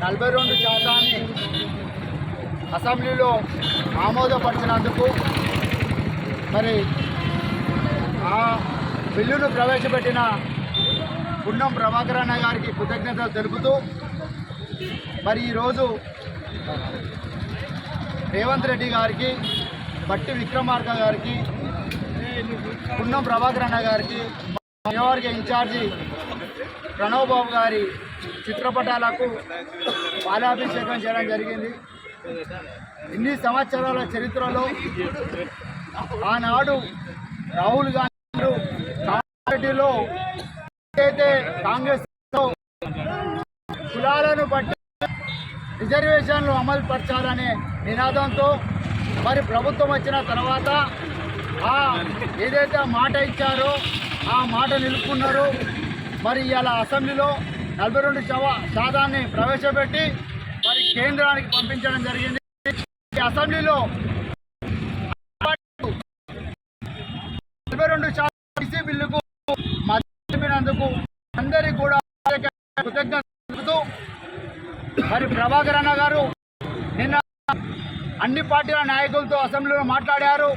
42% అసెంబ్లీలో ఆమోదపరిచినందుకు మరి ఆ బిల్లును ప్రవేశపెట్టిన పున్నం ప్రభాకర్ అన్న గారికి కృతజ్ఞతలు తెలుపుతూ మరి ఈరోజు రేవంత్ రెడ్డి గారికి, బట్టి విక్రమార్క గారికి, పున్నం ప్రభాకర్ అన్న గారికి, నియోజకవర్గ ఇన్ఛార్జి ప్రణవ్ బాబు గారి చిత్రపటాలకు పాలాభిషేకం చేయడం జరిగింది. ఇన్ని సంవత్సరాల చరిత్రలో ఆనాడు రాహుల్ గాంధీ పార్టీలో అయితే కాంగ్రెస్ కులాలను బట్టి రిజర్వేషన్లు అమలు పరచాలనే నినాదంతో మరి ప్రభుత్వం వచ్చిన తర్వాత ఏదైతే మాట ఇచ్చారో ఆ మాట నిలుపుకున్నారో మరి ఇవాళ అసెంబ్లీలో 42% ప్రవేశపెట్టి మరి కేంద్రానికి పంపించడం జరిగింది. అసెంబ్లీలో 42% బిల్లుకు మద్దతున్నందుకు అందరికీ కూడా కృతజ్ఞత తెలుపుతూ మరి ప్రభాకర్ అన్న గారు నిన్న అన్ని పార్టీల నాయకులతో అసెంబ్లీలో మాట్లాడారు.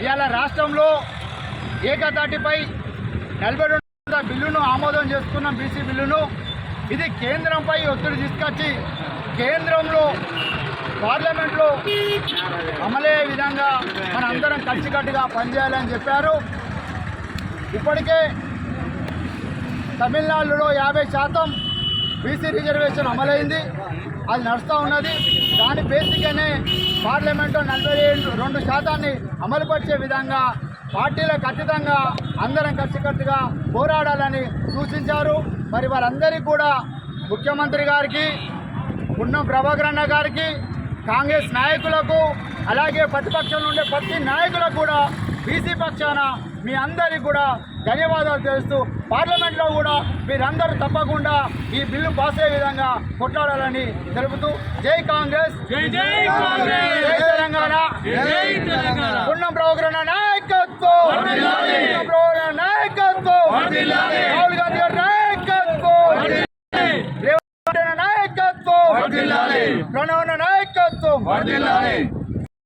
ఇవాళ రాష్ట్రంలో ఏకతాటిపై 42 బిల్లును ఆమోదం చేసుకున్నాం, బీసీ బిల్లును. ఇది కేంద్రంపై ఒత్తిడి తీసుకొచ్చి కేంద్రంలో పార్లమెంట్లో అమలయ్యే విధంగా మన అందరం కలిసికట్టుగా పనిచేయాలని చెప్పారు. ఇప్పటికే తమిళనాడులో 50% బీసీ రిజర్వేషన్ అమలైంది, అది నడుస్తూ ఉన్నది. దాని బేసిక్గానే పార్లమెంట్లో 42% అమలుపరిచే విధంగా పార్టీలకు ఖచ్చితంగా అందరం కలిసికట్టుగా పోరాడాలని సూచించారు. మరి వారందరికీ కూడా ముఖ్యమంత్రి గారికి, పున్నం ప్రభాకర్ అన్న గారికి, కాంగ్రెస్ నాయకులకు, అలాగే ప్రతిపక్షంలో ఉండే ప్రతి నాయకులకు కూడా బీసీ పక్షాన మీ అందరికీ కూడా ధన్యవాదాలు తెలుస్తూ పార్లమెంట్లో కూడా మీరందరూ తప్పకుండా ఈ బిల్లు పాస్ అయ్యే విధంగా కొట్లాడాలని తెలుపుతూ జై కాంగ్రెస్, జై తెలంగాణ.